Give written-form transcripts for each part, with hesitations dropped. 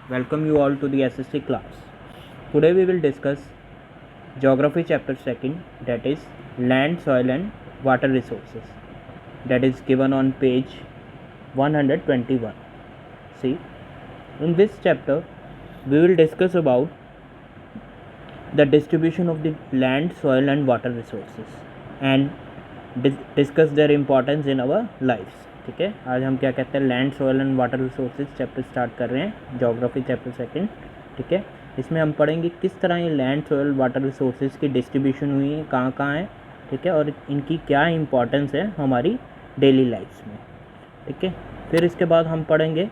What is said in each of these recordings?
Welcome you all to the SSC class. Today we will discuss Geography chapter 2, that is Land, Soil and Water Resources, that is given on page 121. See, in this chapter we will discuss about the distribution of the land, soil and water resources and discuss their importance in our lives. ठीक है, आज हम क्या कहते हैं land, soil and water resources chapter start कर रहे हैं, ज्योग्राफी चैप्टर 2. ठीक है, इसमें हम पढ़ेंगे किस तरह ये लैंड, सॉइल, वाटर रिसोर्सेज की डिस्ट्रीब्यूशन हुई है, कहाँ कहाँ है. ठीक है, और इनकी क्या इंपॉर्टेंस है हमारी डेली लाइफ्स में. ठीक है, फिर इसके बाद हम पढ़ेंगे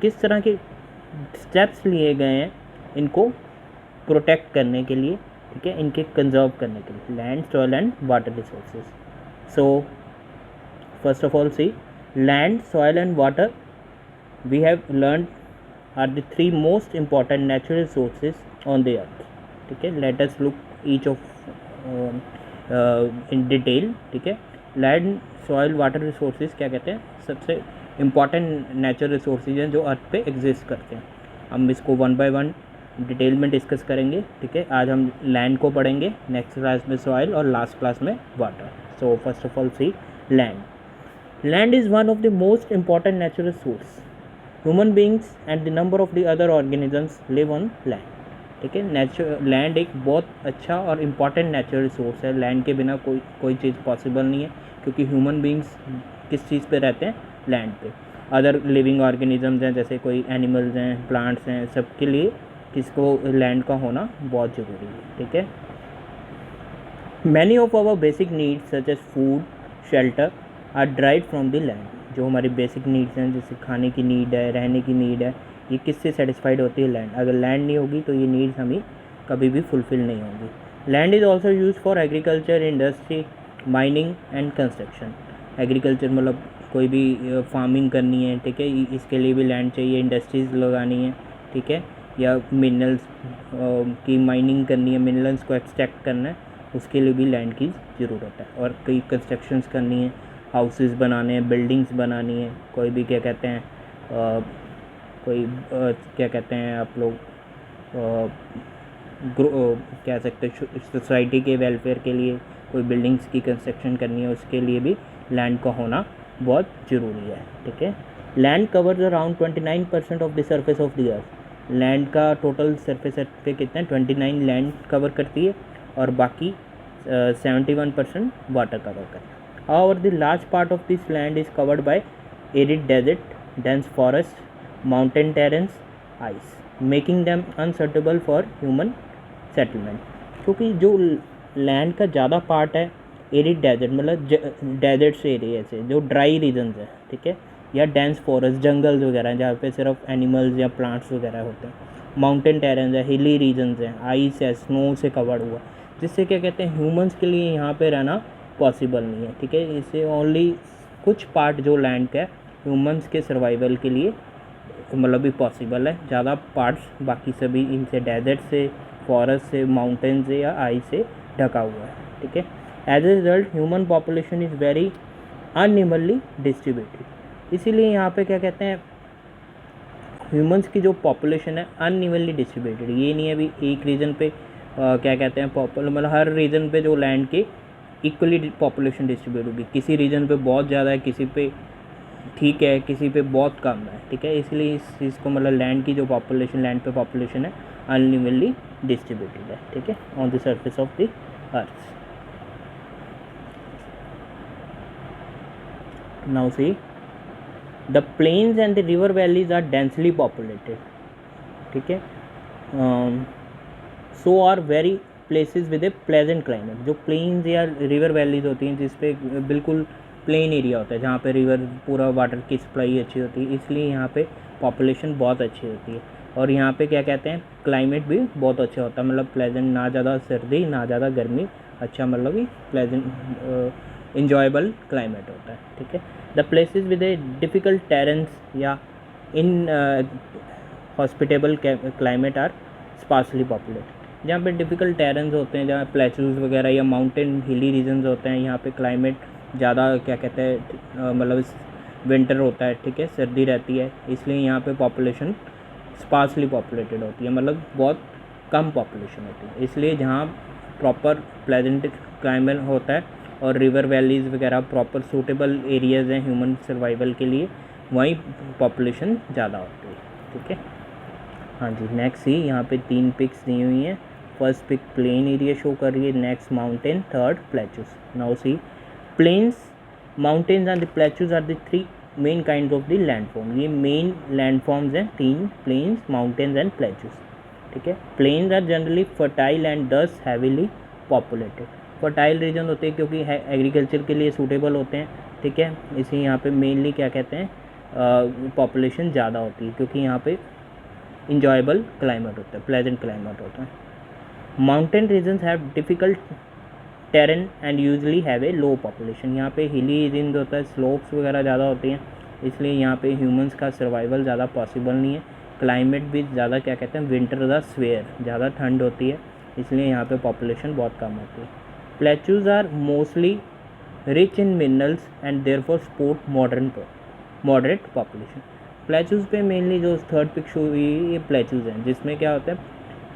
किस तरह के स्टेप्स लिए गए हैं इनको प्रोटेक्ट करने के लिए. ठीक है, इनके कंजर्व करने के लिए land, soil and water resources. So first of all see land, soil and water we have learned are the three most important natural resources on the earth. ठीक है, let us look each of in detail. ठीक है, land, soil, water resources क्या कहते हैं, सबसे important natural resources हैं जो अर्थ पे एग्जिस्ट करते हैं. हम इसको वन बाय वन डिटेल में डिस्कस करेंगे. ठीक है, आज हम लैंड को पढ़ेंगे, नेक्स्ट क्लास में सॉइल और लास्ट क्लास में water. So first of all see land. Land is one of the most important natural resource. Human beings and the number of the other organisms live on land. ठीक है, land एक बहुत अच्छा और important natural resource है. Land के बिना कोई चीज़ पॉसिबल नहीं है, क्योंकि ह्यूमन बींग्स किस चीज़ पे रहते हैं, लैंड पे. अदर लिविंग ऑर्गेनिजम्स हैं, जैसे कोई एनिमल्स हैं, प्लांट्स हैं, सबके लिए किसको लैंड का होना बहुत ज़रूरी है. ठीक है, many of our basic needs such as food, shelter are drive from the land. जो हमारी बेसिक नीड्स हैं, जैसे खाने की नीड है, रहने की नीड है, ये किससे सेटिस्फाइड होती है, लैंड. अगर लैंड नहीं होगी तो ये नीड्स हमें कभी भी फुलफ़िल नहीं होंगी. Land is also use for agriculture, industry, mining and construction. Agriculture मतलब कोई भी फार्मिंग करनी है, ठीक है, इसके लिए भी लैंड चाहिए. इंडस्ट्रीज़ लगानी है, ठीक है, या मिनरल्स की माइनिंग करनी है, मिनरल्स को एक्सट्रैक्ट करना है, उसके लिए भी लैंड की ज़रूरत है. और कई कंस्ट्रक्शंस करनी है, हाउसेस बनाने हैं, बिल्डिंग्स बनानी है, कोई भी क्या कहते हैं क्या कहते हैं आप लोग कह सकते हैं सोसाइटी के वेलफेयर के लिए कोई बिल्डिंग्स की कंस्ट्रक्शन करनी है, उसके लिए भी लैंड का होना बहुत ज़रूरी है. ठीक है, land covers around 29% of the surface of the earth. Land का टोटल सरफेस पे कितना है, 29 लैंड कवर करती है और बाकी 71% वाटर कवर करता है. However, the large part of this land is covered by arid desert, dense forest, mountain terrains, ice, making them unsuitable for human settlement. क्योंकि जो लैंड का ज़्यादा पार्ट है एरिड डेजर्ट, मतलब डेजर्ट्स एरिया से जो ड्राई रीजन्स है, ठीक है, या डेंस फॉरेस्ट, जंगल्स वगैरह हैं जहाँ पे सिर्फ एनिमल्स या प्लांट्स वगैरह होते हैं. माउंटेन टेरेन्स है, हिली रीजन्स हैं, आइस है, स्नो से कवर्ड हुआ, जिससे क्या कहते हैं ह्यूमंस के लिए यहाँ पे रहना पॉसिबल नहीं है. ठीक है, इससे ओनली कुछ पार्ट जो लैंड का है ह्यूमंस के सर्वाइवल के लिए मतलब भी पॉसिबल है. ज़्यादा पार्ट्स बाकी सभी इनसे डेजर्ट से, फॉरेस्ट से, माउंटेन से या आइस से ढका हुआ है. ठीक है, as a result human population is very unevenly distributed. इसीलिए यहाँ पे क्या कहते हैं ह्यूमंस की जो पॉपुलेशन है अनइवनली डिस्ट्रीब्यूटेड. ये नहीं है अभी एक रीजन पे क्या कहते हैं मतलब हर रीजन पे जो लैंड के इक्वली पॉपुलेशन डिस्ट्रीब्यूट होगी. किसी रीजन पे बहुत ज़्यादा है, किसी पे ठीक है, किसी पे बहुत कम है. ठीक है, इसलिए इस चीज़ को मतलब लैंड की जो पॉपुलेशन, लैंड पे पॉपुलेशन है अनइवनली डिस्ट्रीब्यूटेड है. ठीक है, on the surface of the earth. Now see the plains and the river valleys are densely populated. ठीक है, so are very places with a pleasant climate. जो प्लेन्स या river valleys होती हैं जिसपे बिल्कुल प्लेन एरिया होता है, जहाँ पे रिवर पूरा वाटर की सप्लाई अच्छी होती है, इसलिए यहाँ पे पॉपुलेशन बहुत अच्छी होती है. और यहाँ पे क्या कहते हैं क्लाइमेट भी बहुत अच्छा होता है, मतलब प्लेजेंट, ना ज़्यादा सर्दी ना ज़्यादा गर्मी, अच्छा मतलब कि प्लेजेंट इंजॉयबल क्लाइमेट होता है. ठीक है, the places with a difficult terrains या inhospitable climate are sparsely populated. जहाँ पे डिफ़िकल्ट टेरेंस होते हैं, जहाँ प्लेटूज वगैरह या माउंटेन हिली रीजन्स होते हैं, यहाँ पे क्लाइमेट ज़्यादा क्या कहते हैं मतलब विंटर होता है. ठीक है, सर्दी रहती है, इसलिए यहाँ पे पॉपुलेशन स्पार्सली पॉपुलेटेड होती है, मतलब बहुत कम पॉपुलेशन होती है। इसलिए जहाँ प्रॉपर प्लेजेंट क्लाइमेट होता है और रिवर वैलीज़ वगैरह प्रॉपर सूटेबल एरियाज़ हैं ह्यूमन सर्वाइवल के लिए, वहीं पॉपुलेशन ज़्यादा होती है। ठीक है, हाँ जी। नेक्स्ट सी, यहाँ पे 3 पिक्स दी हुई हैं। First pic plain area show कर रही है, next mountain, third plateaus. Now see, plains, mountains and the plateaus are the 3 main kind of the landform. ये मेन लैंडफॉर्म्स हैं 3, प्लेन्स, माउंटेन्स एंड प्लेचूज। ठीक है, plains are generally fertile and thus heavily populated. Fertile region होते हैं क्योंकि agriculture के लिए suitable होते हैं। ठीक है, इसी यहाँ पे मेनली क्या कहते हैं, पॉपुलेशन ज़्यादा होती है क्योंकि यहाँ पे इंजॉयबल क्लाइमेट होता है, प्लेजेंट क्लाइमेट होता है। Mountain regions have difficult terrain and usually have a low population. यहाँ पे हिली रीजन होता है, स्लोप्स वगैरह ज़्यादा होती हैं, इसलिए यहाँ पे ह्यूमंस का सर्वाइवल ज़्यादा पॉसिबल नहीं है। क्लाइमेट भी ज़्यादा क्या कहते हैं, विंटर द स्वेयर, ज़्यादा ठंड होती है, इसलिए यहाँ पे पॉपुलेशन बहुत कम होती है। Plateaus are mostly rich in minerals and therefore support moderate population. Plateaus पे मेनली जो थर्ड पिक शो हुई ये प्लेचूज हैं, जिसमें क्या होता है,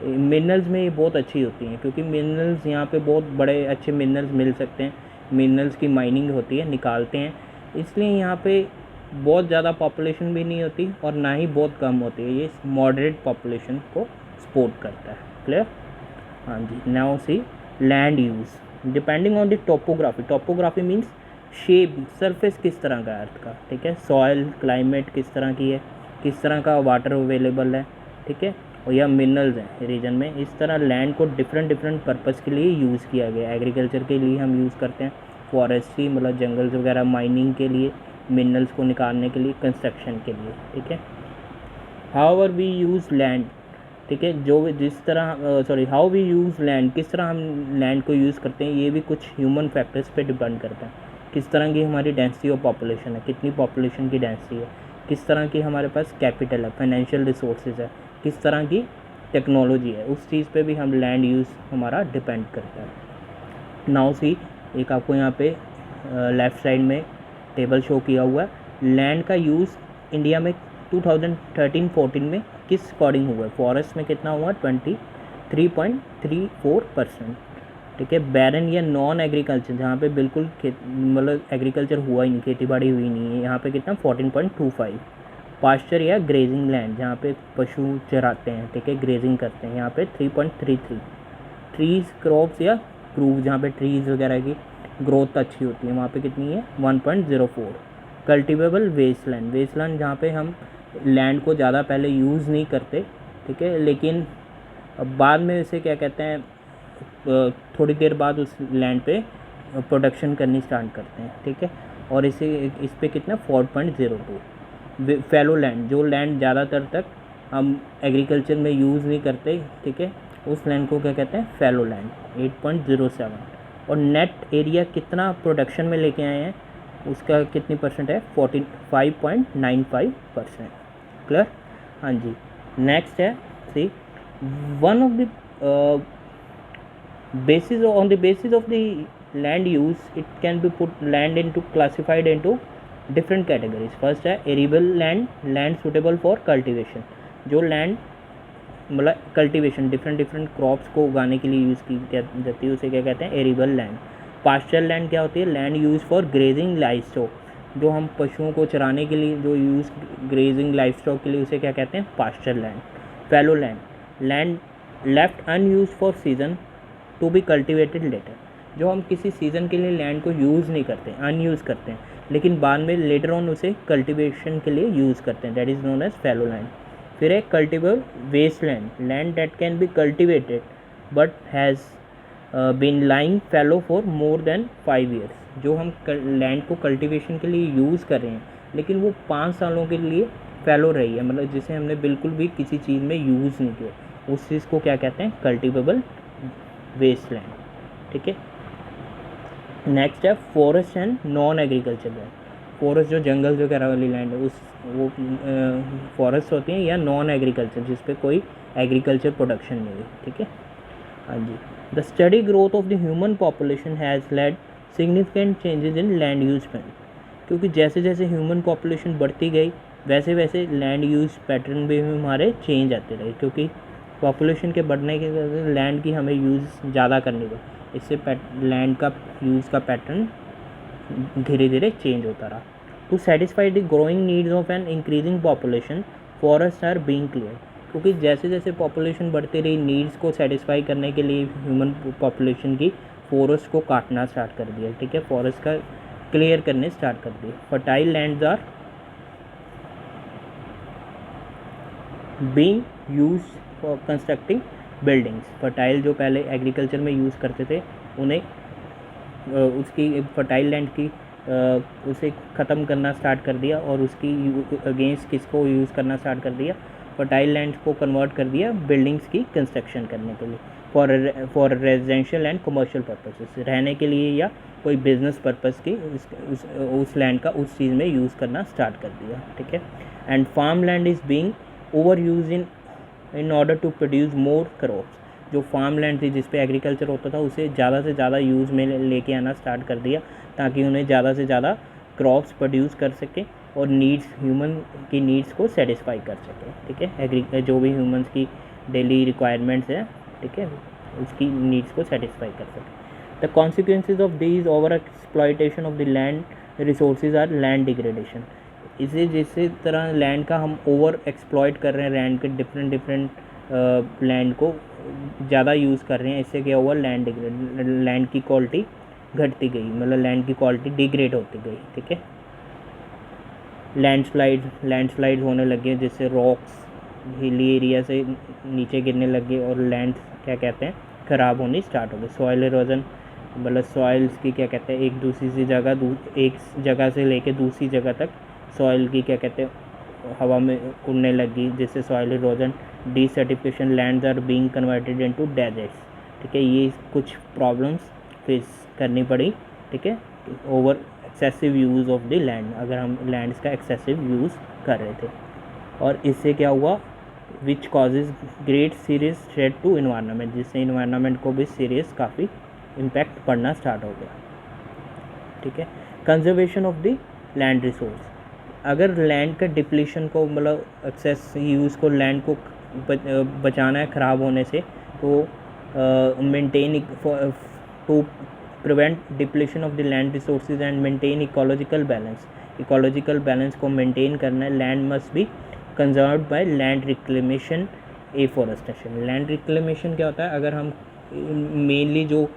मिनरल्स में ये बहुत अच्छी होती हैं क्योंकि मिनरल्स यहाँ पे बहुत बड़े अच्छे मिनरल्स मिल सकते हैं। मिनरल्स की माइनिंग होती है, निकालते हैं, इसलिए यहाँ पे बहुत ज़्यादा पॉपुलेशन भी नहीं होती और ना ही बहुत कम होती है। ये मॉडरेट पॉपुलेशन को सपोर्ट करता है। क्लियर, हाँ जी। Now see, land use depending on the topography. Topography means shape, surface किस तरह का है अर्थ का। ठीक है, सॉइल, क्लाइमेट किस तरह की है, किस तरह का वाटर अवेलेबल है। ठीक है, और या मिनरल्स हैं रीजन में। इस तरह लैंड को डिफरेंट पर्पज़ के लिए यूज़ किया गया। एग्रीकल्चर के लिए हम यूज़ करते हैं, फॉरेस्ट्री मतलब जंगल्स वगैरह, माइनिंग के लिए, मिनरल्स को निकालने के लिए, कंस्ट्रक्शन के लिए। ठीक है, हाउएवर वी यूज़ लैंड। ठीक है, जो जिस तरह हाउ वी यूज़ लैंड, किस तरह हम लैंड को यूज़ करते हैं, ये भी कुछ ह्यूमन फैक्टर्स पे डिपेंड करता है। किस तरह की हमारी डेंसिटी ऑफ पॉपुलेशन है, कितनी पॉपुलेशन की डेंसिटी है, किस तरह की हमारे पास कैपिटल है, फाइनेंशियल रिसोर्सेज है, किस तरह की टेक्नोलॉजी है, उस चीज़ पे भी हम लैंड यूज़ हमारा डिपेंड करता है। नाउ सी, एक आपको यहाँ पे लेफ़्ट साइड में टेबल शो किया हुआ है। लैंड का यूज़ इंडिया में 2013-14 में किस अकॉर्डिंग हुआ है। फॉरेस्ट में कितना हुआ, 23.34%। ठीक है, बैरन या नॉन एग्रीकल्चर, जहाँ पे बिल्कुल मतलब एग्रीकल्चर हुआ ही नहीं, खेती बाड़ी हुई नहीं है, यहाँ पे कितना 14.25। पास्चर या ग्रेजिंग लैंड, जहाँ पे पशु चराते हैं, ठीक है, ग्रेजिंग करते हैं, यहाँ पे 3.33। ट्रीज़, क्रॉप्स या ग्रूव, जहाँ पे ट्रीज़ वगैरह की ग्रोथ अच्छी होती है, वहाँ पे कितनी है, 1.04। कल्टिवेबल वेस्टलैंड, वेस्टलैंड जहाँ पे हम लैंड को ज़्यादा पहले यूज़ नहीं करते, ठीक है, लेकिन बाद में इसे क्या कहते हैं, थोड़ी देर बाद उस लैंड पे प्रोडक्शन करनी स्टार्ट करते हैं। ठीक है, और इस पे कितना 4.02। फैलो लैंड, जो लैंड ज़्यादातर तक हम एग्रीकल्चर में यूज़ नहीं करते, ठीक है, उस लैंड को क्या कहते हैं, फैलो लैंड, 8.07। और नेट एरिया कितना प्रोडक्शन में लेके आए हैं, उसका कितनी परसेंट है, 45.95%। क्लियर, हाँ जी। नेक्स्ट है see, one of the basis on the basis of the land use, it can be put land into classified into different categories. First है arable land, land suitable for cultivation, जो land मतलब cultivation different crops को उगाने के लिए use की जाती है, उसे क्या कहते हैं, एरिबल लैंड। पास्चर लैंड क्या होती है, land use for grazing life stock, जो हम पशुओं को चराने के लिए जो यूज़ ग्रेजिंग लाइफ स्टॉक के लिए, उसे क्या कहते हैं, pasture land. Fallow land, land left unused for season to be cultivated later, जो हम किसी सीज़न के लिए लैंड को यूज़ नहीं करते, अनयूज़ करते हैं, लेकिन बाद में लेटर ऑन उसे कल्टिवेशन के लिए यूज़ करते हैं, that is known as fallow land. फिर है cultivable waste land, land that can be cultivated but has been lying fallow for more than 5 years, जो हम लैंड को कल्टिवेशन के लिए यूज़ कर रहे हैं लेकिन वो 5 सालों के लिए फैलो रही है, मतलब जिसे हमने बिल्कुल भी किसी चीज़ में यूज़ नहीं किया, उस चीज़ को क्या कहते हैं, कल्टिवेबल वेस्ट लैंड। ठीक है, नेक्स्ट है forest and non agriculture land. Forest जो जंगल वगैरह वाली लैंड है, उस वो फॉरेस्ट होती हैं, या नॉन एग्रीकल्चर जिस पे कोई एग्रीकल्चर प्रोडक्शन नहीं हुई। ठीक है, हाँ जी। The study growth of the human population has led significant changes in land use plan, क्योंकि जैसे जैसे ह्यूमन पॉपुलेशन बढ़ती गई वैसे वैसे लैंड यूज़ पैटर्न भी हमारे चेंज आते रहे, क्योंकि पॉपुलेशन के बढ़ने के वजह से लैंड की हमें यूज़ ज़्यादा करनी पड़ी, इससे लैंड का यूज़ का पैटर्न धीरे धीरे चेंज होता रहा। To satisfy the growing needs of an increasing population forest are being clear, क्योंकि जैसे जैसे पॉपुलेशन बढ़ती रही, नीड्स को सेटिस्फाई करने के लिए ह्यूमन पॉपुलेशन की फॉरेस्ट को काटना स्टार्ट कर दिया, ठीक है, फॉरेस्ट का क्लियर करने स्टार्ट कर दिए। Fertile lands are being used for constructing buildings. Fertile जो पहले एग्रीकल्चर में यूज़ करते थे, उन्हें उसकी फर्टाइल लैंड की उसे ख़त्म करना स्टार्ट कर दिया और उसकी अगेंस्ट किसको यूज़ करना स्टार्ट कर दिया, फर्टाइल लैंड को कन्वर्ट कर दिया बिल्डिंग्स की कंस्ट्रक्शन करने के लिए, for residential and commercial purposes, रहने के लिए या कोई बिजनेस पर्पस की उस लैंड का उस चीज़ में यूज़ करना स्टार्ट कर दिया, ठीक है। And farm land is being over use in order to produce more crops, जो फार्म लैंड थी जिस पे एग्रीकल्चर होता था उसे ज़्यादा से ज़्यादा यूज़ में लेके आना स्टार्ट कर दिया, ताकि उन्हें ज़्यादा से ज़्यादा क्रॉप्स प्रोड्यूस कर सके और नीड्स, ह्यूमन की नीड्स को सेटिस्फाई कर सके, ठीक है, जो भी ह्यूमंस की डेली रिक्वायरमेंट्स है, ठीक है, उसकी नीड्स को सेटिस्फाई कर सके। The consequences of this over exploitation of the land resources are land degradation. इसे जिस तरह लैंड का हम ओवर एक्सप्लॉयट कर रहे हैं, लैंड के डिफरेंट लैंड को ज़्यादा यूज़ कर रहे हैं, इससे क्या हुआ, लैंड की क्वालिटी घटती गई, मतलब लैंड की क्वालिटी डिग्रेड होती गई, ठीक है। लैंडस्लाइड होने लगे, जिससे रॉक्स हिली एरिया से नीचे गिरने लगे और लैंड क्या कहते हैं ख़राब होनी स्टार्ट हो गई। सॉइल इरोजन, मतलब सॉइल्स की क्या कहते हैं एक जगह से लेके दूसरी जगह तक सॉइल की क्या कहते हैं हवा में उड़ने लगी, जिससे soil erosion, desertification, lands are being converted into deserts, ठीक है, ये कुछ प्रॉब्लम्स फेस करनी पड़ी, ठीक है, over excessive use of the land, अगर हम लैंड्स का एक्सेसिव यूज़ कर रहे थे, और इससे क्या हुआ, which causes great serious threat to environment, जिससे इन्वायरमेंट को भी सीरियस काफ़ी इम्पैक्ट पड़ना स्टार्ट हो गया, ठीक है। Conservation of the land resource, अगर लैंड का डिप्लीशन को, मतलब एक्सेस यूज़ को, लैंड को बचाना है ख़राब होने से, तो maintain to prevent depletion of the land resources and maintain ecological balance को मेंटेन करना है, land must be conserved by land reclamation afforestation. Land reclamation क्या होता है, अगर हम मेनली जो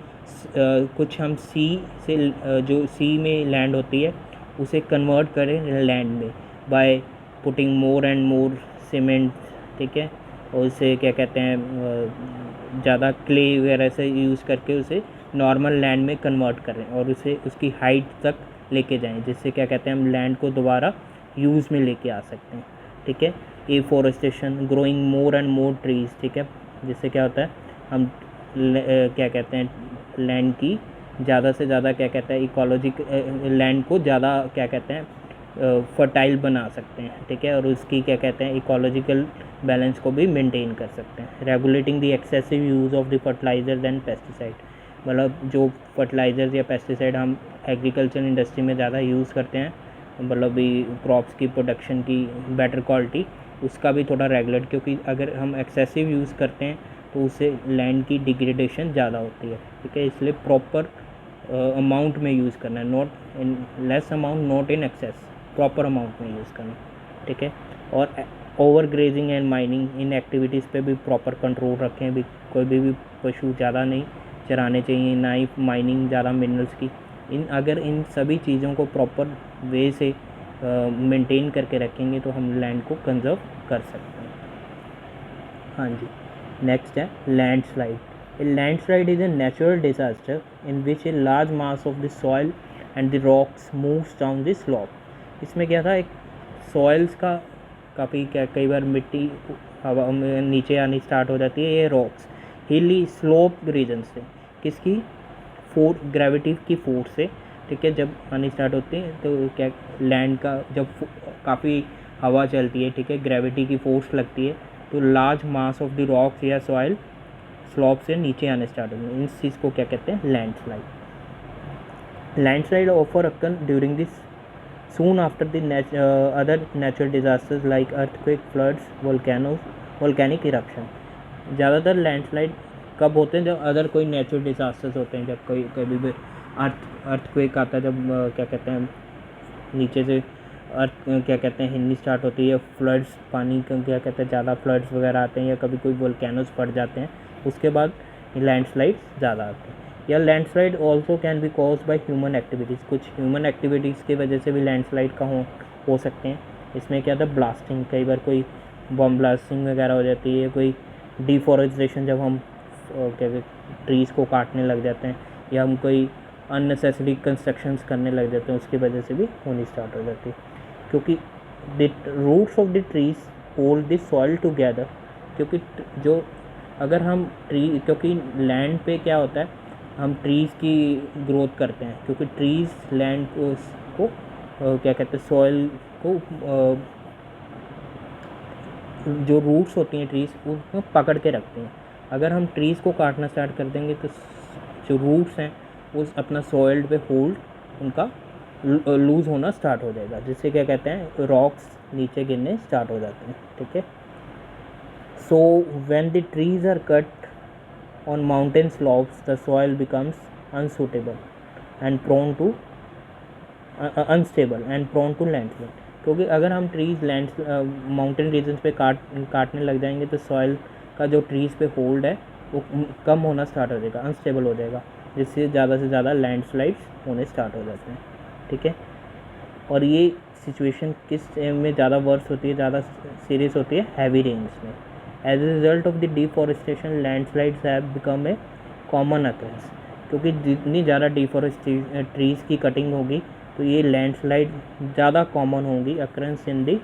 कुछ हम जो सी में लैंड होती है उसे कन्वर्ट करें लैंड में by putting more and more cement, ठीक है, और उसे क्या कहते हैं ज़्यादा क्ले वगैरह से यूज़ करके उसे नॉर्मल लैंड में कन्वर्ट करें और उसे उसकी हाइट तक लेके जाएं, जिससे क्या कहते हैं हम लैंड को दोबारा यूज़ में लेके आ सकते हैं, ठीक है। Afforestation, growing more and more trees, ठीक है, जिससे क्या होता है हम क्या कहते हैं लैंड की ज़्यादा से ज़्यादा क्या कहते हैं लैंड को ज़्यादा क्या कहते हैं फर्टाइल बना सकते हैं, ठीक है, और उसकी क्या कहते हैं इकोलॉजिकल बैलेंस को भी मेंटेन कर सकते हैं। Regulating the excessive use of the fertilisers and pesticide, मतलब जो फर्टिलाइजर्स या पेस्टिसाइड हम एग्रीकल्चर इंडस्ट्री में ज़्यादा यूज़ करते हैं, मतलब भी क्रॉप्स की प्रोडक्शन की बेटर क्वालिटी, उसका भी थोड़ा रेगुलेट, क्योंकि अगर हम एक्सेसिव यूज़ करते हैं तो उससे लैंड की डिग्रेडेशन ज़्यादा होती है, ठीक है, इसलिए प्रॉपर अमाउंट में यूज़ करना है, not in less amount, not in excess, proper amount में यूज़ करना, ठीक है। और over grazing and mining, in activities पे भी प्रॉपर कंट्रोल रखें, भी कोई भी पशु ज़्यादा नहीं चराने चाहिए, ना ही माइनिंग ज़्यादा मिनरल्स की, अगर इन सभी चीज़ों को प्रॉपर वे से मेंटेन करके रखेंगे तो हम लैंड को कंजर्व कर सकते हैं। हाँ जी, नेक्स्ट है landslide. A landslide is a natural disaster in which a large mass of the soil and the rocks moves down the slope. इसमें क्या था, एक सॉइल्स का कई बार मिट्टी हवा में नीचे आनी स्टार्ट हो जाती है, ये रॉक्स हिली स्लोप रीजन से, किसकी ग्रेविटी की फोर्स से, ठीक है, जब आनी स्टार्ट होती है तो क्या लैंड का जब काफ़ी हवा चलती है, ठीक है, ग्रेविटी की फोर्स लगती है, तो large mass of the rocks या सॉइल स्लॉप से नीचे आने स्टार्ट हो गए, इस चीज़ को क्या कहते हैं लैंडस्लाइड। लैंडस्लाइड ऑफर अकन during this soon after the other natural disasters like earthquake, floods, volcanic eruption. ज़्यादातर लैंडस्लाइड कब होते हैं? जब अदर कोई नेचुरल डिजास्टर्स होते हैं, जब कोई कभी भी अर्थक्वेक आता है, जब क्या कहते हैं नीचे से क्या कहते हैं हिलनी स्टार्ट होती है, फ्लड्स, पानी का क्या कहते हैं ज़्यादा फ्लड्स वगैरह आते हैं, या कभी कोई वोल्केनोज पड़ जाते हैं, उसके बाद लैंडस्लाइड्स ज़्यादा आते हैं। या landslide also can be cause by human activities, कुछ ह्यूमन एक्टिविटीज़ की वजह से भी लैंडस्लाइड का हो सकते हैं। इसमें क्या था, ब्लास्टिंग, कई बार कोई बम ब्लास्टिंग वगैरह हो जाती है, कोई डिफॉरेस्टेशन, जब हम क्या कहते ट्रीज़ को काटने लग जाते हैं, या हम कोई अननेसेसरी कंस्ट्रक्शंस करने लग जाते हैं, उसकी वजह से भी होनी स्टार्ट हो जाती है। क्योंकि the roots of the trees hold the soil together, क्योंकि जो अगर हम क्योंकि लैंड पे क्या होता है, हम ट्रीज़ की ग्रोथ करते हैं, क्योंकि ट्रीज़ लैंड को क्या कहते हैं सॉइल को जो रूट्स होती हैं ट्रीज़ उसको पकड़ के रखते हैं। अगर हम ट्रीज़ को काटना स्टार्ट कर देंगे तो जो रूट्स हैं उस अपना सॉइल पे होल्ड उनका लूज़ होना स्टार्ट हो जाएगा, जिससे क्या कहते हैं रॉक्स नीचे गिरने स्टार्ट हो जाते हैं। ठीक है, so when the trees are cut on mountain slopes the soil becomes unsuitable and prone to unstable and prone to landslide. क्योंकि अगर हम ट्रीज़ माउंटेन रीजन्स पे काटने लग जाएंगे तो सॉइल का जो ट्रीज़ पे होल्ड है वो कम होना स्टार्ट हो जाएगा, अनस्टेबल हो जाएगा, जिससे ज़्यादा से ज़्यादा लैंडस्लाइड्स होने स्टार्ट हो जाते हैं। ठीक है, और ये सिचुएशन किस में ज़्यादा वर्स होती है, ज़्यादा सीरियस होती है? हैवी रेन्स में। As a result of the deforestation landslides have become a common occurrence, क्योंकि जितनी ज़्यादा डिफॉरेस्टेशन ट्रीज़ की कटिंग होगी तो ये लैंडस्लाइड ज़्यादा कॉमन होंगी अकरेंस इन दी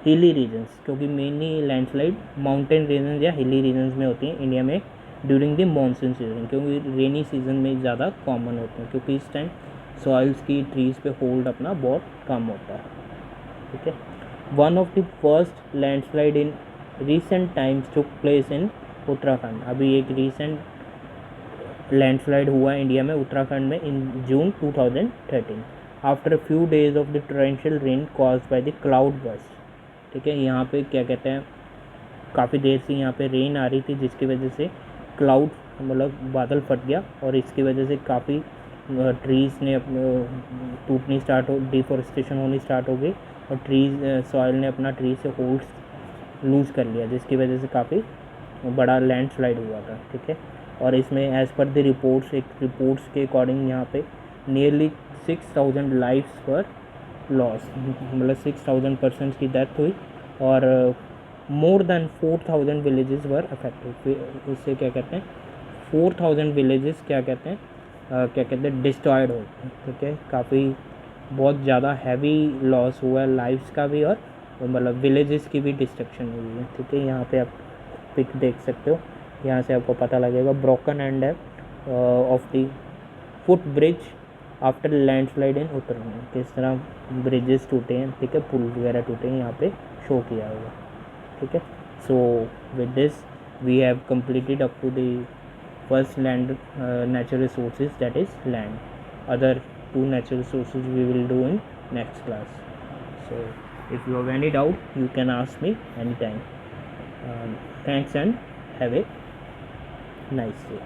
हिली रीजन्स, क्योंकि मेनली लैंडस्लाइड माउंटेन रीजन या हिली रीजन्स में होती हैं इंडिया में ड्यूरिंग द मानसून सीजन, क्योंकि रेनी सीजन में ज़्यादा कॉमन होते हैं, क्योंकि इस टाइम सॉइल्स की ट्रीज़ पे होल्ड अपना बहुत कम होता है। ठीक है, one of the first landslide in recent times took place in Uttarakhand. अभी एक रिसेंट लैंडस्लाइड हुआ इंडिया में उत्तराखंड में इन जून 2013 after a few days of the torrential rain caused by the cloud burst. ठीक है, यहाँ पे क्या कहते हैं काफ़ी देर से यहाँ पे रेन आ रही थी, जिसकी वजह से क्लाउड मतलब बादल फट गया, और इसकी वजह से काफ़ी ट्रीज़ ने टूटनी स्टार्ट हो, डिफॉरेस्टेशन होनी स्टार्ट हो गई, और ट्रीज़ सॉइल ने अपना ट्री से होल्ड्स लूज़ कर लिया, जिसकी वजह से काफ़ी बड़ा लैंडस्लाइड हुआ था। ठीक है, और इसमें एज़ पर द रिपोर्ट्स के अकॉर्डिंग यहाँ पे नियरली 6000 लाइफ्स पर लॉस, मतलब 6000 पर्सनस की डेथ हुई, और मोर देन 4000 विलेजेस वर अफेक्टेड। उससे क्या कहते हैं 4000 विलेजेस क्या कहते हैं डिस्ट्रॉयड हो। ठीक है, काफ़ी बहुत ज़्यादा हैवी लॉस हुआ है लाइफ्स का भी, और मतलब विलेजेस की भी डिस्ट्रक्शन हुई है। ठीक है, यहाँ पे आप पिक देख सकते हो, यहाँ से आपको पता लगेगा ब्रोकन एंड है of the foot bridge after landslide in Uttarakhand, किस तरह ब्रिजेस टूटे हैं। ठीक है, पुल वगैरह टूटे हैं, यहाँ पे शो किया हुआ। ठीक है, so with this we have completed up to the first land natural resources, that is land. Other two natural resources we will do in next class. So if you have any doubt you can ask me anytime. Thanks and have a nice day.